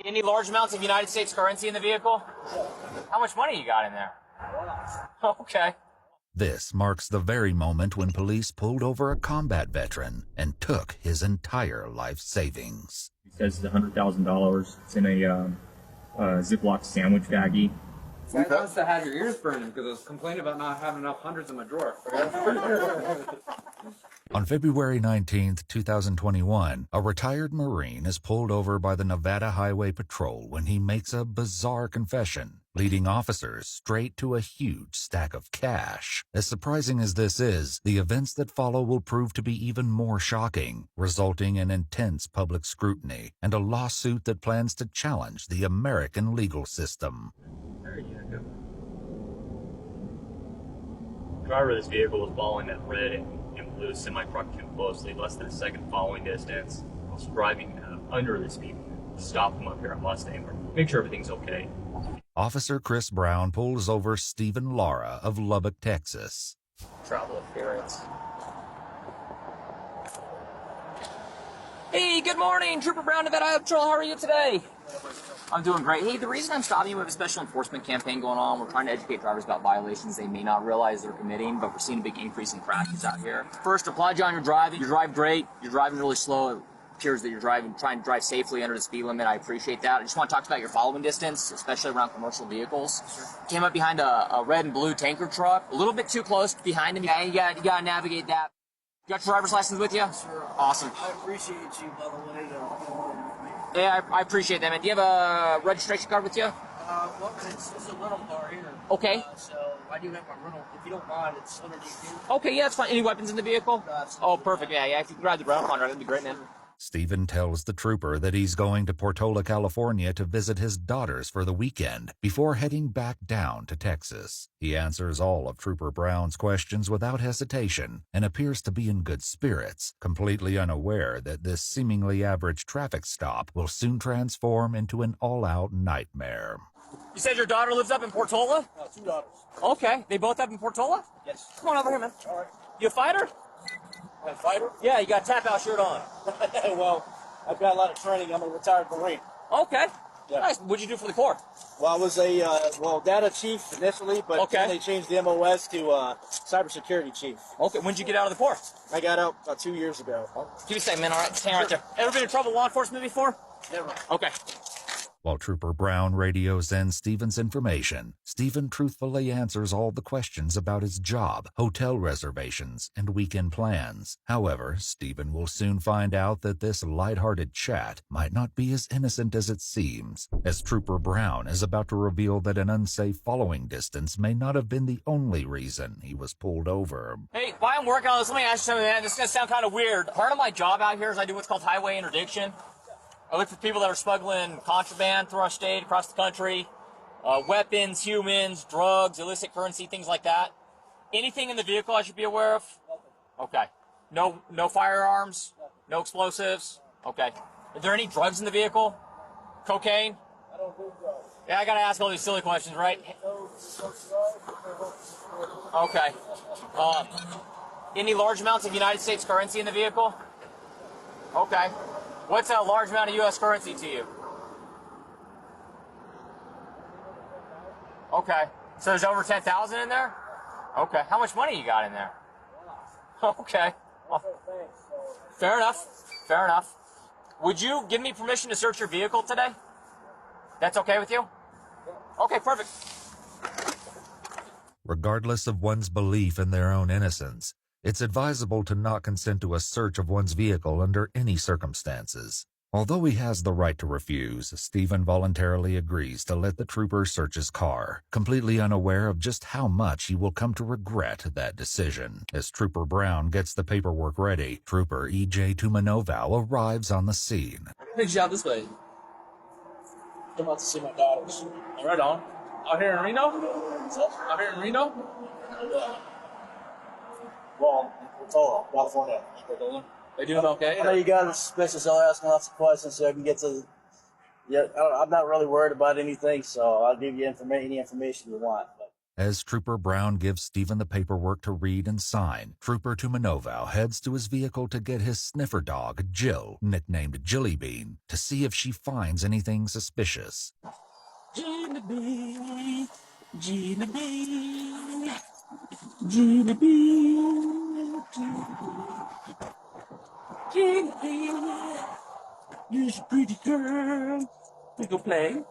Any large amounts of United States currency in the vehicle? How much money you got in there? Okay. This marks the very moment when police pulled over a combat veteran and took his entire life savings. He says it's $100,000. It's in a Ziploc sandwich baggie. I must have had your ears burning because I was complaining about not having enough hundreds in my drawer. On February 19, 2021, a retired Marine is pulled over by the Nevada Highway Patrol when he makes a bizarre confession, leading officers straight to a huge stack of cash. As surprising as this is, the events that follow will prove to be even more shocking, resulting in intense public scrutiny and a lawsuit that plans to challenge the American legal system. There you go. The driver of this vehicle was following that red and blue semi-truck too closely, less than a second following distance. I was driving under the speed limit. Stop him up here at Mustang. Make sure everything's okay. Officer Chris Brown pulls over Stephen Lara of Lubbock, Texas. Travel appearance. Hey, good morning, Trooper Brown, Nevada Highway Patrol. How are you today? I'm doing great. Hey, the reason I'm stopping you, we have a special enforcement campaign going on. We're trying to educate drivers about violations they may not realize they're committing, but we're seeing a big increase in crashes out here. First, applaud you on your driving. You drive great. You're driving really slow. It appears that you're trying to drive safely under the speed limit. I appreciate that. I just want to talk about your following distance, especially around commercial vehicles. Sure. Came up behind a red and blue tanker truck, a little bit too close behind him. Yeah, you got to navigate that. You got your driver's license with you? Sure. Awesome. I appreciate you, by the way. Yeah, I appreciate that, man. Do you have a registration card with you? Well, it's a rental car here. Okay. So I do have my rental. If you don't mind, it's underneath here. Okay, yeah, that's fine. Any weapons in the vehicle? Absolutely. Oh, perfect. Yeah, if you can grab the rental contract, that'd be great, man. Stephen tells the trooper that he's going to Portola, California to visit his daughters for the weekend before heading back down to Texas. He answers all of Trooper Brown's questions without hesitation and appears to be in good spirits, completely unaware that this seemingly average traffic stop will soon transform into an all-out nightmare. You said your daughter lives up in Portola? 2 daughters. Okay, they both up in Portola? Yes. Come on over here, man. All right. You a fighter? A fighter? Yeah, you got a tap-out shirt on. Well, I've got a lot of training. I'm a retired Marine. Okay. Yeah. Nice. What'd you do for the Corps? Well, I was a data chief initially, but then they changed the MOS to cybersecurity chief. Okay, when'd you get out of the Corps? I got out about 2 years ago. Give me a second, man. All right, just hang right there. Ever been in trouble with law enforcement before? Never. Okay. While Trooper Brown radios in Stephen's information, Stephen truthfully answers all the questions about his job, hotel reservations, and weekend plans. However, Stephen will soon find out that this lighthearted chat might not be as innocent as it seems, as Trooper Brown is about to reveal that an unsafe following distance may not have been the only reason he was pulled over. Hey, while I'm working on this, let me ask you something, man. This is going to sound kind of weird. Part of my job out here is I do what's called highway interdiction. I look for people that are smuggling contraband through our state, across the country, weapons, humans, drugs, illicit currency, things like that. Anything in the vehicle I should be aware of? Okay. No firearms? No explosives? Okay. Are there any drugs in the vehicle? Cocaine? I don't do drugs. Yeah, I gotta ask all these silly questions, right? Okay. Any large amounts of United States currency in the vehicle? Okay. What's a large amount of U.S. currency to you? Okay. So there's over 10,000 in there? Okay. How much money you got in there? Okay. Fair enough. Fair enough. Would you give me permission to search your vehicle today? That's okay with you? Okay, perfect. Regardless of one's belief in their own innocence, it's advisable to not consent to a search of one's vehicle under any circumstances. Although he has the right to refuse, Stephen voluntarily agrees to let the trooper search his car, completely unaware of just how much he will come to regret that decision. As Trooper Brown gets the paperwork ready, Trooper E.J. Tumanoval arrives on the scene. Big job this way. I'm about to see my daughters. Right on. Out here in Reno? Out here in Reno? Well, Portola, California. They doing okay? I know you guys are suspicious. I'll ask lots of questions so I can get to. Yeah, I'm not really worried about anything, so I'll give you any information you want. But As Trooper Brown gives Stephen the paperwork to read and sign, Trooper Tumanovo heads to his vehicle to get his sniffer dog, Jill, nicknamed Jillybean, to see if she finds anything suspicious. Jillybean, Jillybean, Jillybean, Jillybean, you're a pretty girl. We go play.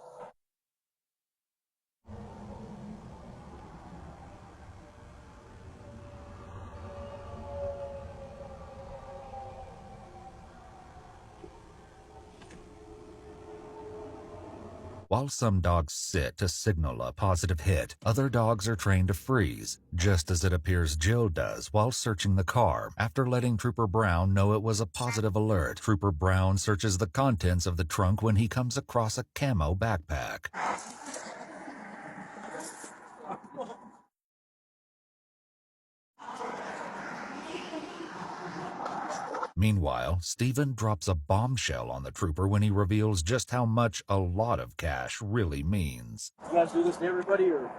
While some dogs sit to signal a positive hit, other dogs are trained to freeze, just as it appears Jill does while searching the car. After letting Trooper Brown know it was a positive alert, Trooper Brown searches the contents of the trunk when he comes across a camo backpack. Meanwhile, Stephen drops a bombshell on the trooper when he reveals just how much a lot of cash really means. You guys do this to everybody, or?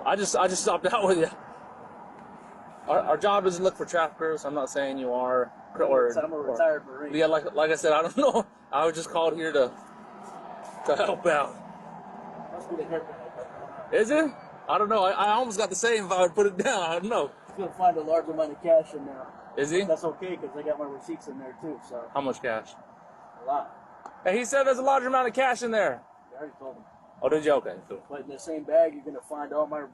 I just stopped out with you. Our job is to look for traffickers. I'm not saying you are. I'm a retired Marine. Yeah, like I said, I don't know. I was just called here to help out. Must be the haircut. Is it? I don't know. I almost got the same if I would put it down. I don't know. He's gonna find a large amount of cash in there. Is he? That's okay, because I got my receipts in there too, so. How much cash? A lot. Hey, he said there's a large amount of cash in there. I already told him. Oh, did you? Okay. Cool. But in the same bag, you're gonna find all my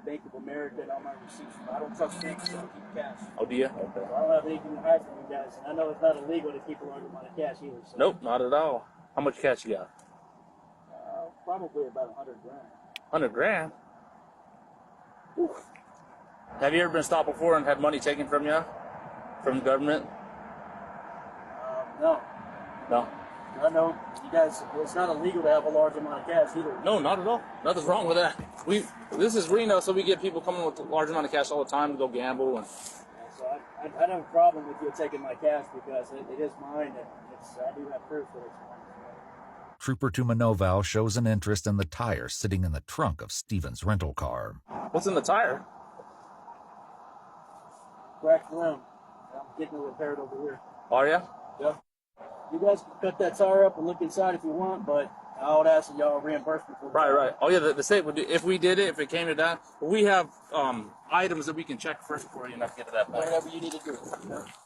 Bank of America and all my receipts. I don't trust banks, so I keep cash. Oh, do you? Okay. So I don't have anything to hide from you guys, and I know it's not illegal to keep a large amount of cash either. So. Nope, not at all. How much cash you got? Probably about 100 grand. 100 grand? Whew. Have you ever been stopped before and had money taken from you? From the government? No. No? I know you guys, it's not illegal to have a large amount of cash either. No, not at all. Nothing's wrong with that. This is Reno, so we get people coming with a large amount of cash all the time to go gamble. And So I don't have a problem with you taking my cash because it is mine, and I do have proof that it's mine. Trooper Tumanovo shows an interest in the tire sitting in the trunk of Stephen's rental car. what's in the tire? Cracked rim. I'm getting it repaired over here. Are you? Yeah. You guys can cut that tire up and look inside if you want, but I would ask that y'all reimburse me for that. Right. Oh, yeah, the state would do, if we did it, if it came to that. We have items that we can check first before you get to that point. Whatever you need to do.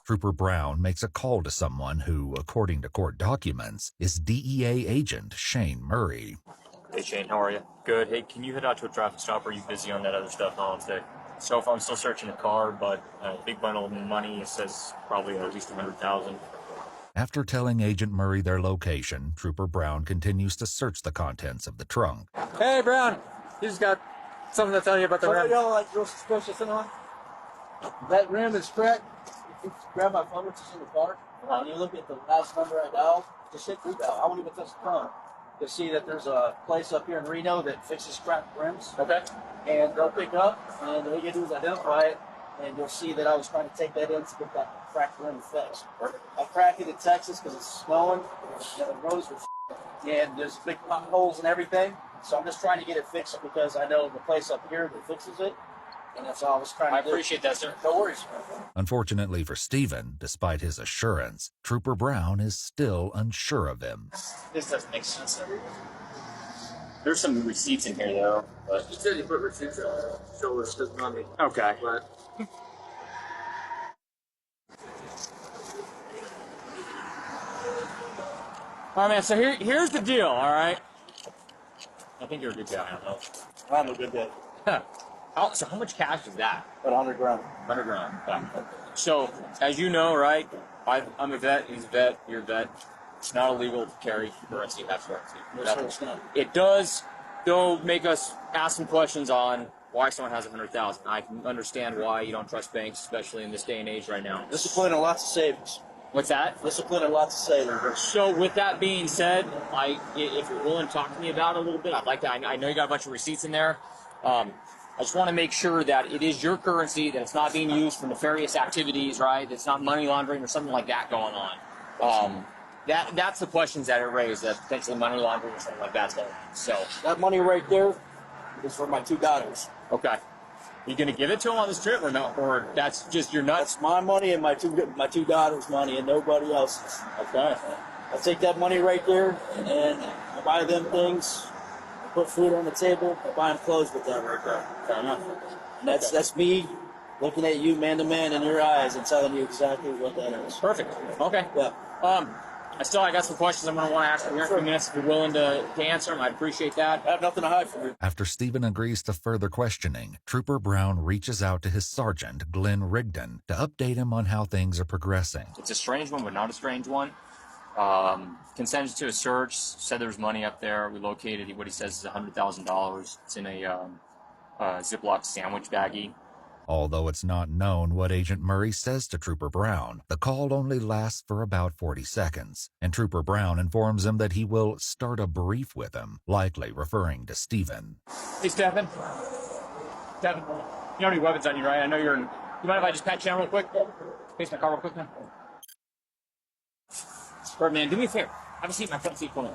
Trooper Brown makes a call to someone who, according to court documents, is DEA agent Shane Murray. Hey Shane, how are you? Good. Hey, can you head out to a traffic stop? Or are you busy on that other stuff on today? So if I'm still searching a car, but a big bundle of money, it says probably at least 100,000. After telling Agent Murray their location, Trooper Brown continues to search the contents of the trunk. Hey, Brown. You just got something to tell you about the What are rim. y'all like real suspicious and all? That rim is cracked. If you grab my phone, which is in the car, and you look at the last number I dialed, just hit redial. I won't even touch the phone. You'll see that there's a place up here in Reno that fixes cracked rims. Okay. And they'll pick up, and all you do is identify it, and you'll see that I was trying to take that in to get that cracked rim fixed. I cracked it in Texas because it's snowing, and the roads were and there's big potholes and everything. So I'm just trying to get it fixed because I know the place up here that fixes it, and that's all I was trying to do. I appreciate that, sir. No worries. Unfortunately for Stephen, despite his assurance, Trooper Brown is still unsure of him. This doesn't make sense. There's some receipts in here, though. But You said you put receipts on. Show us his money. okay. But all right, man. So here's the deal. All right. I think you're a good guy. I don't know. I'm a good day. So how much cash is that? About 100 grand. 100 grand. Yeah. So, as you know, right, I'm a vet, he's a vet, you're a vet. It's not illegal to carry currency, that's currency. It's not. It does, though, make us ask some questions on why someone has 100,000. I can understand why you don't trust banks, especially in this day and age right now. Discipline and lots of savings. What's that? Discipline and lots of savings. So, with that being said, if you're willing to talk to me about it a little bit, I'd like to. I know you got a bunch of receipts in there. I just want to make sure that it is your currency, that it's not being used for nefarious activities, right? It's not money laundering or something like that going on. That's the questions that are raised, that potentially money laundering or something like that's going on. So That money right there is for my 2 daughters. Okay. You gonna give it to him on this trip or no? Or that's just your nuts? That's my money and my two daughters' money and nobody else's. Okay. I take that money right there and I buy them things. I put food on the table. I buy them clothes with that right there. Fair enough. And that's me looking at you man to man in your eyes and telling you exactly what that is. Perfect. Okay. Yeah. I got some questions I'm going to want to ask you here in a few minutes. If you're willing to answer them, I'd appreciate that. I have nothing to hide from you. After Stephen agrees to further questioning, Trooper Brown reaches out to his sergeant, Glenn Rigdon, to update him on how things are progressing. It's a strange one, but not a strange one. Consented to a search, said there was money up there. We located what he says is $100,000. It's in a Ziploc sandwich baggie. Although it's not known what Agent Murray says to Trooper Brown, the call only lasts for about 40 seconds, and Trooper Brown informs him that he will start a brief with him, likely referring to Stephen. Hey, Stephen. Stephen, you don't have any weapons on you, right? I know you're in... You mind if I just pat you down real quick? Face my car real quick, man. Man, do me a favor. Have a seat in my front seat for me.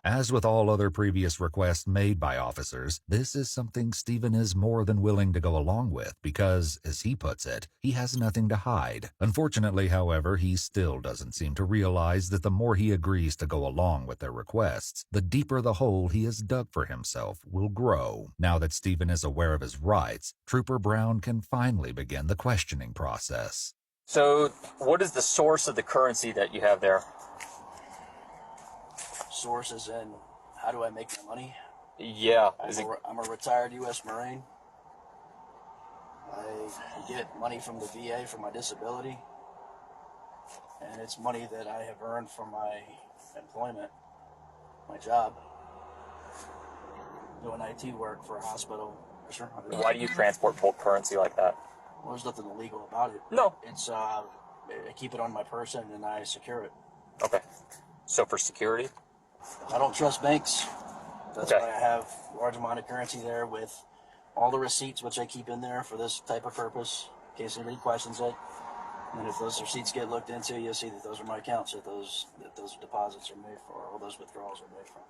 As with all other previous requests made by officers, this is something Stephen is more than willing to go along with because, as he puts it, he has nothing to hide. Unfortunately, however, he still doesn't seem to realize that the more he agrees to go along with their requests, the deeper the hole he has dug for himself will grow. Now that Stephen is aware of his rights, Trooper Brown can finally begin the questioning process. So, what is the source of the currency that you have there? Sources and how do I make my money? Yeah. I'm a retired U.S. Marine. I get money from the VA for my disability. And it's money that I have earned from my employment, my job, doing IT work for a hospital. Why do you transport bulk currency like that? Well, there's nothing illegal about it. No. It's, I keep it on my person and I secure it. Okay. So for security? I don't trust banks. That's Okay. why I have a large amount of currency there with all the receipts, which I keep in there for this type of purpose, in case anybody questions it. And if those receipts get looked into, you'll see that those are my accounts that those deposits are made for, or those withdrawals are made from.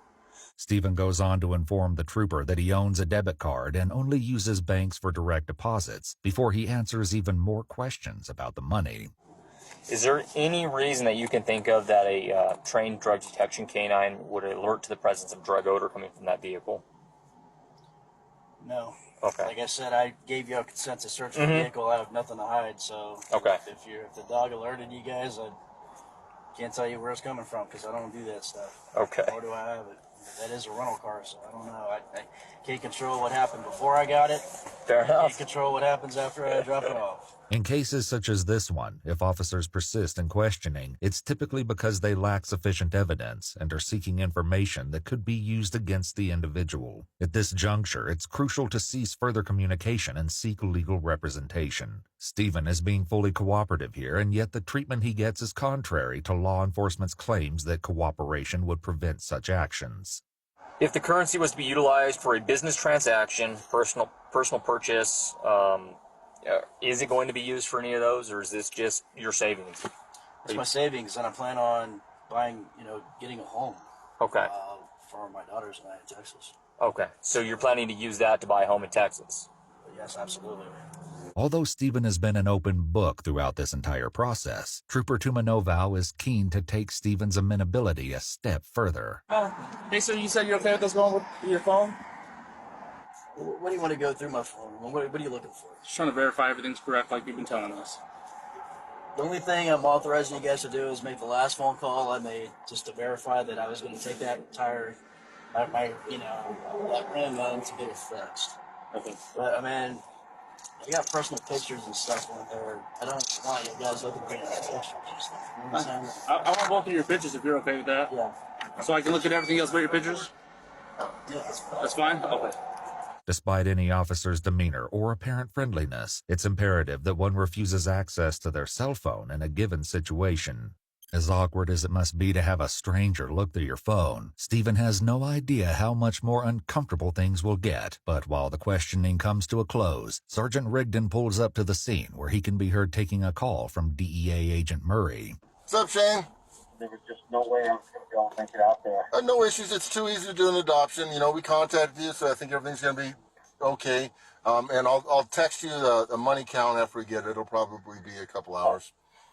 Stephen goes on to inform the trooper that he owns a debit card and only uses banks for direct deposits before he answers even more questions about the money. Is there any reason that you can think of that a trained drug detection canine would alert to the presence of drug odor coming from that vehicle? No. Okay. Like I said, I gave you a consent to search the vehicle. I have nothing to hide. So Okay. if the dog alerted you guys, I can't tell you where it's coming from because I don't do that stuff. Okay. Nor do I have it. That is a rental car, so I don't know. I can't control what happened before I got it. Fair I can't enough. control what happens after I drop it off. In cases such as this one, if officers persist in questioning, it's typically because they lack sufficient evidence and are seeking information that could be used against the individual. At this juncture, it's crucial to cease further communication and seek legal representation. Stephen is being fully cooperative here, and yet the treatment he gets is contrary to law enforcement's claims that cooperation would prevent such actions. If the currency was to be utilized for a business transaction, personal purchase, is it going to be used for any of those, or is this just your savings? It's my savings, and I plan on buying, getting a home. Okay. For my daughters and I in Texas. Okay. So you're planning to use that to buy a home in Texas? Yes, absolutely. Although Stephen has been an open book throughout this entire process, Trooper Tumanovow is keen to take Stephen's amenability a step further. Hey, so you said you're okay with us going with your phone? What do you want to go through my phone? What are you looking for? Just trying to verify everything's correct like you've been telling us. The only thing I'm authorizing you guys to do is make the last phone call I made just to verify that I was going to take that tire, that rim on to get it fixed. Okay. But, I mean, I got personal pictures and stuff on there. I don't want you guys looking at my pictures and stuff. You know what I'm saying? I want both of your pictures if you're okay with that. Yeah. So I can look at everything else but your pictures? Yeah, That's fine? Okay. Despite any officer's demeanor or apparent friendliness, it's imperative that one refuses access to their cell phone in a given situation. As awkward as it must be to have a stranger look through your phone, Stephen has no idea how much more uncomfortable things will get. But while the questioning comes to a close, Sergeant Rigdon pulls up to the scene where he can be heard taking a call from DEA Agent Murray. What's up, Shane? there was just no way I was going to be able to make it out there. No issues. It's too easy to do an adoption. You know, we contacted you, so I think everything's going to be okay. And I'll text you the money count after we get it. It'll probably be a couple hours.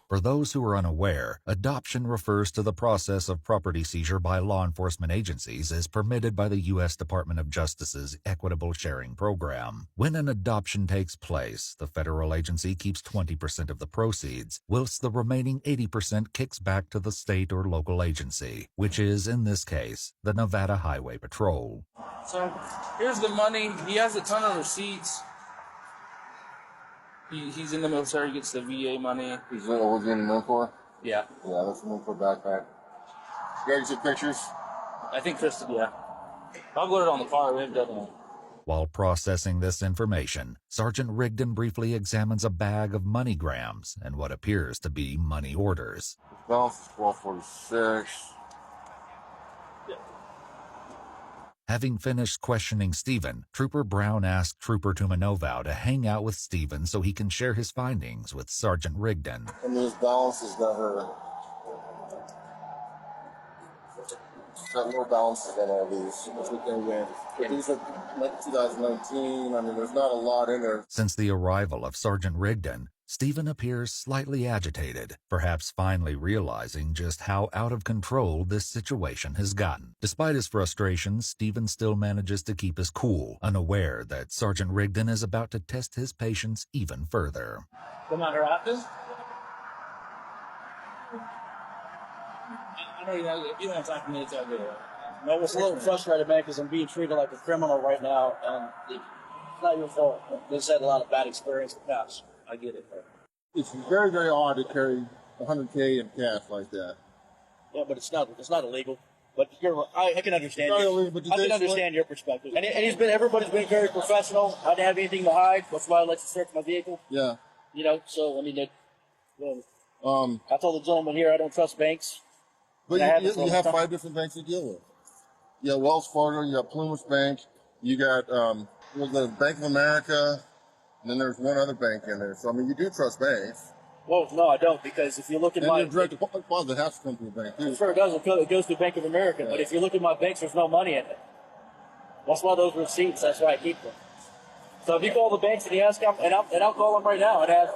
For those who are unaware, adoption refers to the process of property seizure by law enforcement agencies as permitted by the U.S. Department of Justice's Equitable Sharing Program. When an adoption takes place, the federal agency keeps 20% of the proceeds, whilst the remaining 80% kicks back to the state or local agency, which is, in this case, the Nevada Highway Patrol. So here's the money. He has a ton of receipts. He's in the military, gets the VA money. He's in the military? Yeah. Yeah, that's the military backpack. You guys get pictures? I think Kristen, yeah. I'll put it on the car. We haven't done it. While processing this information, Sergeant Rigdon briefly examines a bag of moneygrams and what appears to be money orders. Balance is 1246. Having finished questioning Stephen, Trooper Brown asked Trooper Tumanovow to hang out with Stephen so he can share his findings with Sergeant Rigdon. And those balances got her. Got no balances in all these. That's what they win. But these are like 2019. I mean, there's not a lot in there. Since the arrival of Sergeant Rigdon, Stephen appears slightly agitated, perhaps finally realizing just how out of control this situation has gotten. Despite his frustrations, Stephen still manages to keep his cool, unaware that Sergeant Rigdon is about to test his patience even further. Come out here after? I know if you don't have time for me, it's all good. No, it's a little frustrated, man, because I'm being treated like a criminal right now, and it's not your fault. They've had a lot of bad experience in the past. I get it. It's very, very odd to carry 100K in cash like that. Yeah, but it's not illegal. But I can understand. Not illegal, but I can understand your perspective. And everybody's been very professional. I didn't have anything to hide. That's why I let you search my vehicle. Yeah. You know, so I mean, I told the gentleman here I don't trust banks. But you have 5 different banks to deal with. You got Wells Fargo, you got Plymouth Bank, you got the Bank of America, and then there's one other bank in there. So I mean, you do trust banks. Well, no, I don't, because if you look at and my direct deposit has to come to a bank too. Sure, it does. It goes to Bank of America. Yeah. But if you look at my banks, there's no money in it. That's why those receipts. That's why I keep them. So if you call the banks and you ask them, and I'll call them right now and ask,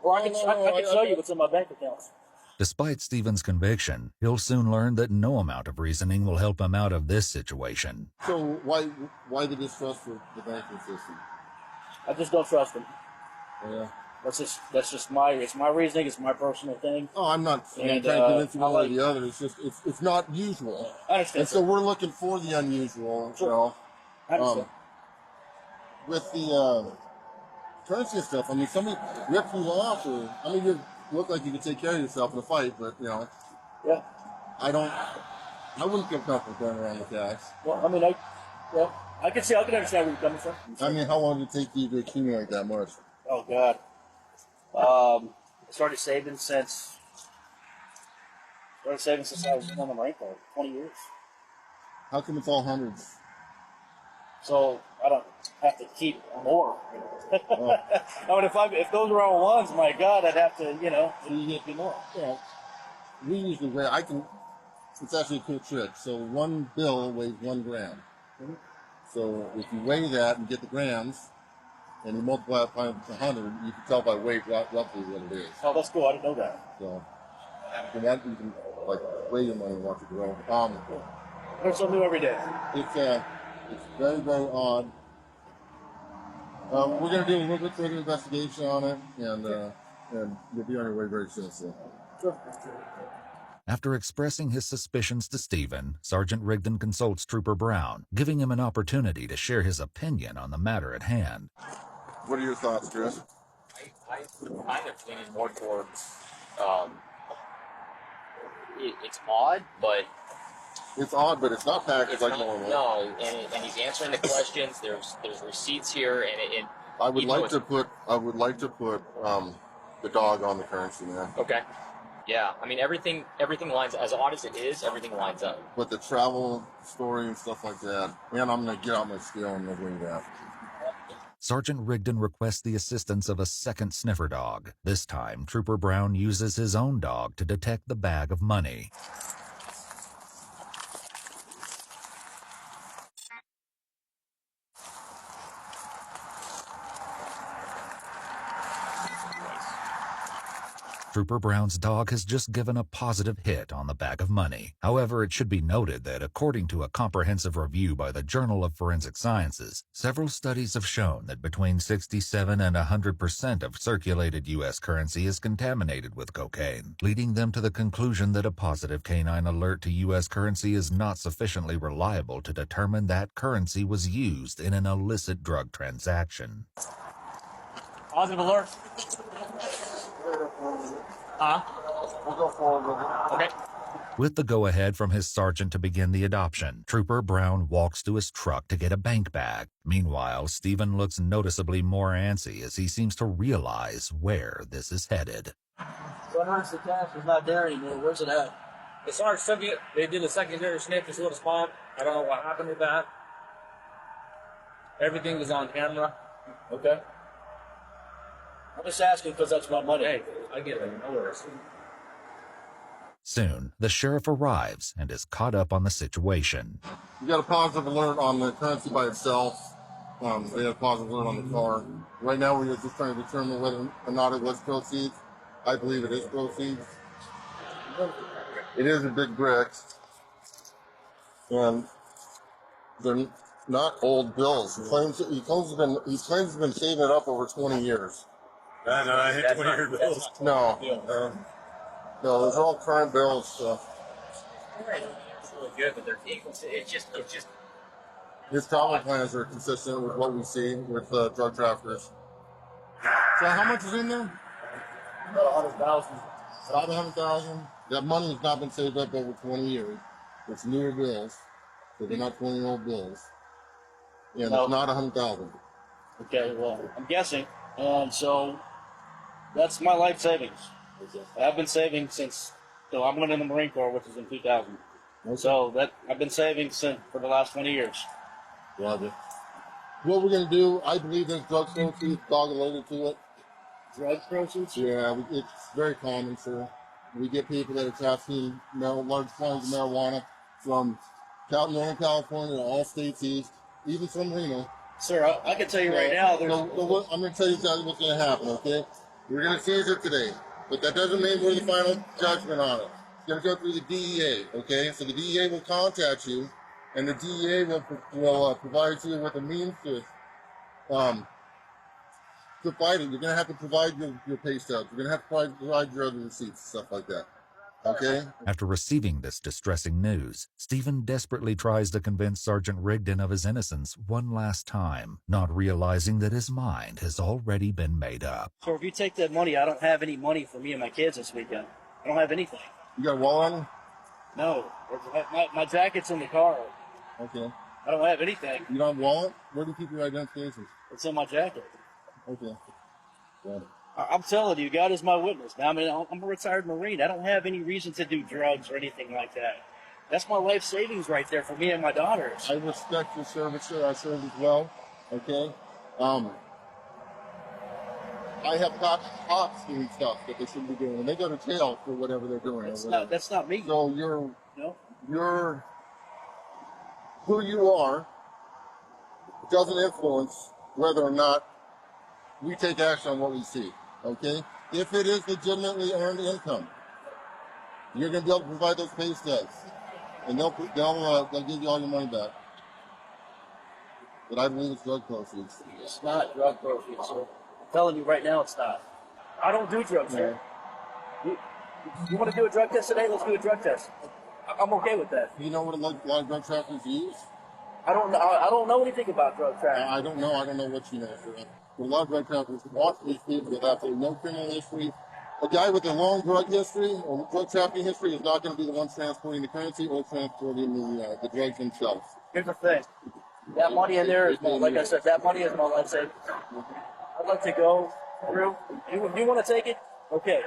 or I can show you what's in my bank accounts. Despite Stephen's conviction, he'll soon learn that no amount of reasoning will help him out of this situation. So why the distrust for the banking system? I just don't trust them. Yeah. That's just my reasoning. It's my personal thing. Oh, I'm not trying to convince you one or the other. It's just it's not usual. I understand. And so we're looking for the unusual. Sure. You know, I understand. with the currency stuff. I mean, somebody ripped you off, or I mean, you look like you could take care of yourself in a fight, but you know. Yeah. I wouldn't feel comfortable going around with cash. Well, I mean, I can understand where you're coming from. I mean, how long did it take you to accumulate that much? Oh God. I started saving since I was on the Marine Corps, 20 years. How come it's all hundreds? So I don't have to keep more. Oh. I mean, if those were all ones, my God, I'd have to, so you get more. Yeah. We usually weigh. It's actually a cool trick. So one bill weighs 1 gram. Mm-hmm. So if you weigh that and get the grams, and you multiply it by 100, you can tell by weight roughly what it is. Oh, that's cool. I didn't know that. So that you can weigh your money and watch it grow. Learn something new every day. It's very, very odd. We're going to do a little bit further investigation on it, and you'll be on your way very soon. So. Sure. After expressing his suspicions to Stephen, Sergeant Rigdon consults Trooper Brown, giving him an opportunity to share his opinion on the matter at hand. What are your thoughts, Chris? I'm kind of leaning more towards it's odd, but it's odd, but it's not packaged like normal. No, and he's answering the questions. There's receipts here, and I would like to put the dog on the currency, man. Okay. Yeah, I mean everything lines, as odd as it is, everything lines up. But the travel story and stuff like that, man, I'm gonna get out my scale and look at that. Sergeant Rigdon requests the assistance of a second sniffer dog. This time, Trooper Brown uses his own dog to detect the bag of money. Trooper Brown's dog has just given a positive hit on the bag of money. However, it should be noted that according to a comprehensive review by the Journal of Forensic Sciences, several studies have shown that between 67 and 100% of circulated U.S. currency is contaminated with cocaine, leading them to the conclusion that a positive canine alert to U.S. currency is not sufficiently reliable to determine that currency was used in an illicit drug transaction. Positive alert. We'll go forward with it. Okay. With the go-ahead from his sergeant to begin the adoption, Trooper Brown walks to his truck to get a bank bag. Meanwhile, Stephen looks noticeably more antsy as he seems to realize where this is headed. So once the cash is not there anymore, where's it at? The sergeant took it. They did a secondary sniff, this little spot. I don't know what happened with that. Everything is on camera. Okay. I'm just asking because that's my money. Hey, I get it. No worries. Soon, the sheriff arrives and is caught up on the situation. You got a positive alert on the currency by itself. They had a positive alert on the car. Right now, we're just trying to determine whether or not it was proceeds. I believe it is proceeds. It is a big brick. And they're not old bills. He claims he's been saving it up over 20 years. No, I hit 20-year bills. No. No, those are all current bills. So. It's really good, but they're equal. It's just. His travel plans are consistent with what we see with drug traffickers. So how much is in there? About 100,000. About 100,000. That money has not been saved up over 20 years. It's newer bills, so they're not 20-year-old bills. And No. it's not 100,000. Okay, well, I'm guessing. And so that's my life savings. I've been saving since I went in the Marine Corps, which is in 2000. Okay. So that I've been saving for the last 20 years. Roger. What we're going to do, I believe there's drug proceeds dog related to it. Drug proceeds? Yeah, it's very common, sir. We get people that are trafficking large quantities of marijuana from Northern California to all states east, even from Reno. Sir, I can tell you right now, there's... I'm going to tell you exactly what's going to happen, okay? We're going to seize it today, but that doesn't mean we're the final judgment on it. It's going to go through the DEA, okay? So the DEA will contact you, and the DEA will provide you with a means to fight it. You're going to have to provide your pay stubs. You're going to have to provide your other receipts, stuff like that. Okay? After receiving this distressing news, Stephen desperately tries to convince Sergeant Rigdon of his innocence one last time, not realizing that his mind has already been made up. So if you take that money, I don't have any money for me and my kids this weekend. I don't have anything. You got a wallet on you? No. My jacket's in the car. Okay. I don't have anything. You don't have a wallet? Where do you keep your identification? It's in my jacket. Okay. Got it. I'm telling you, God is my witness. Now, I mean, I'm a retired Marine. I don't have any reason to do drugs or anything like that. That's my life savings right there for me and my daughters. I respect your service, sir. I serve as well. Okay. I have cops doing stuff that they shouldn't be doing, and they go to jail for whatever they're doing. That's not me. So you're who you are doesn't influence whether or not we take action on what we see. Okay. If it is legitimately earned income, you're going to be able to provide those pay stubs, and they'll give you all your money back. But I believe it's drug proceeds. It's not drug proceeds, sir. I'm telling you right now, it's not. I don't do drugs, sir. You want to do a drug test today? Let's do a drug test. I'm okay with that. You know what a lot of drug traffickers use? I don't know anything about drug trafficking. I don't know. I don't know what you know, sir. A lot of drug traffickers watch these people with absolutely no criminal history. A guy with a long drug history or drug trafficking history is not going to be the one transporting the currency or transporting the drugs themselves. Here's the thing. That money in there is, like I said, that money is my life savings. I'd like to go through. You want to take it? Okay.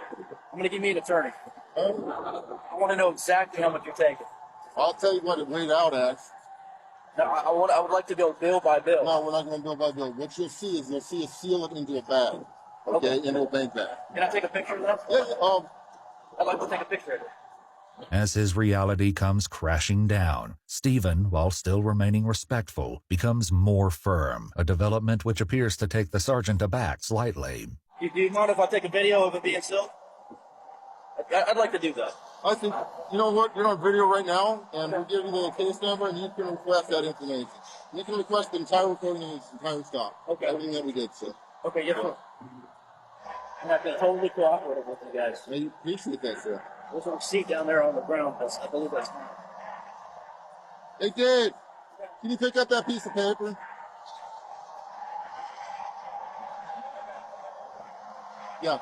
I'm going to give me an attorney. I want to know exactly how much you're taking. I'll tell you what it weighed out at. No, I would like to go bill by bill. No, we're not going to bill by bill. What you'll see is you'll see us seal it into a bag, okay, into a bank bag. Can I take a picture of that? Yeah, I'd like to take a picture of it. As his reality comes crashing down, Stephen, while still remaining respectful, becomes more firm, a development which appears to take the sergeant aback slightly. Do you mind if I take a video of it being sealed? I'd like to do that. I think, you know what, you're on video right now, and we'll give you the case number, and you can request that information. You can request the entire recording and its entire stop. Okay. Everything that we did, sir. Okay, yes, sir. And I've been totally cooperative with you guys. I appreciate that, sir. There's a receipt down there on the ground. I believe that's mine. Hey, Dave, can you pick up that piece of paper? Yeah.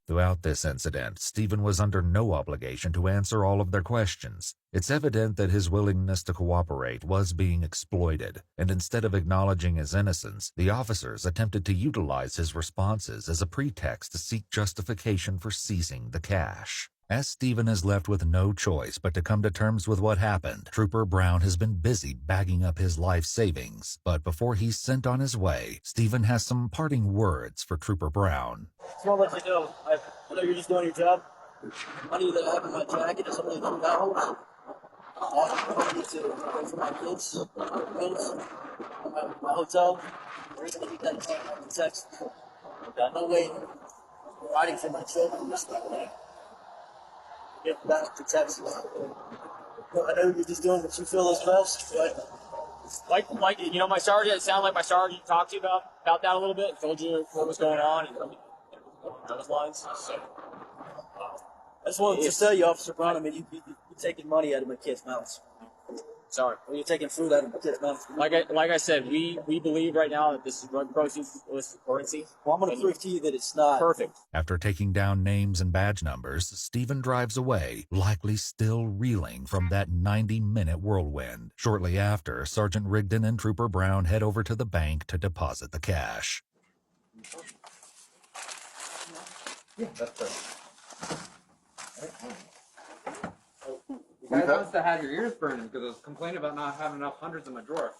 Throughout this incident, Stephen was under no obligation to answer all of their questions. It's evident that his willingness to cooperate was being exploited, and instead of acknowledging his innocence, the officers attempted to utilize his responses as a pretext to seek justification for seizing the cash. As Stephen is left with no choice but to come to terms with what happened, Trooper Brown has been busy bagging up his life savings. But before he's sent on his way, Stephen has some parting words for Trooper Brown. Just want to let you know, I know you're just doing your job. The money that I have in my jacket is only $2. I need to pay for my kids, my bills, my hotel. We're going to get that time out of Texas. Got no way providing for my children. Just like that. Get back to Texas. I know you're just doing what you feel is best, but Like you know, my sergeant. It sounded like my sergeant talked to you about that a little bit. Told you what was going on and those lines. So, I just wanted to tell you, Officer Brown. I mean, you're taking money out of my kids' mouths. sorry. Or you're taking food out of my kids' mouths. Like I said, we believe right now that this is drug proceeds with currency. Well, I'm going to prove to you that it's not. Perfect. After taking down names and badge numbers, Stephen drives away, likely still reeling from that 90-minute whirlwind. Shortly after, Sergeant Rigdon and Trooper Brown head over to the bank to deposit the cash. Yeah, that's it. You guys must have had your ears burning because I was complaining about not having enough hundreds in my drawer.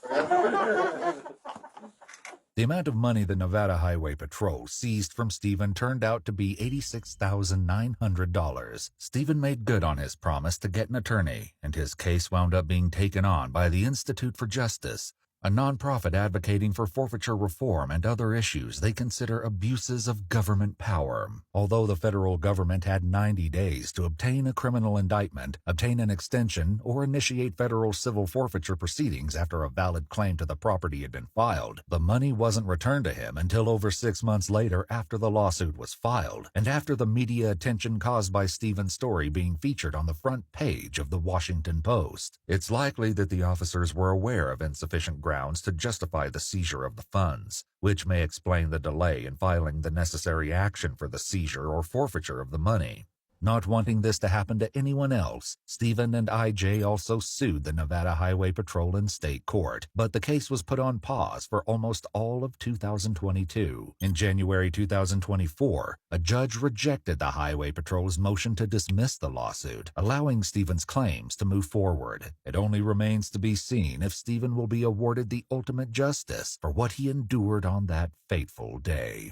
The amount of money the Nevada Highway Patrol seized from Stephen turned out to be $86,900. Stephen made good on his promise to get an attorney, and his case wound up being taken on by the Institute for Justice, a nonprofit advocating for forfeiture reform and other issues they consider abuses of government power. Although the federal government had 90 days to obtain a criminal indictment, obtain an extension, or initiate federal civil forfeiture proceedings after a valid claim to the property had been filed, the money wasn't returned to him until over 6 months later after the lawsuit was filed, and after the media attention caused by Stephen's story being featured on the front page of the Washington Post. It's likely that the officers were aware of insufficient grounds to justify the seizure of the funds, which may explain the delay in filing the necessary action for the seizure or forfeiture of the money. Not wanting this to happen to anyone else, Stephen and IJ also sued the Nevada Highway Patrol in state court, but the case was put on pause for almost all of 2022. In January 2024, a judge rejected the Highway Patrol's motion to dismiss the lawsuit, allowing Stephen's claims to move forward. It only remains to be seen if Stephen will be awarded the ultimate justice for what he endured on that fateful day.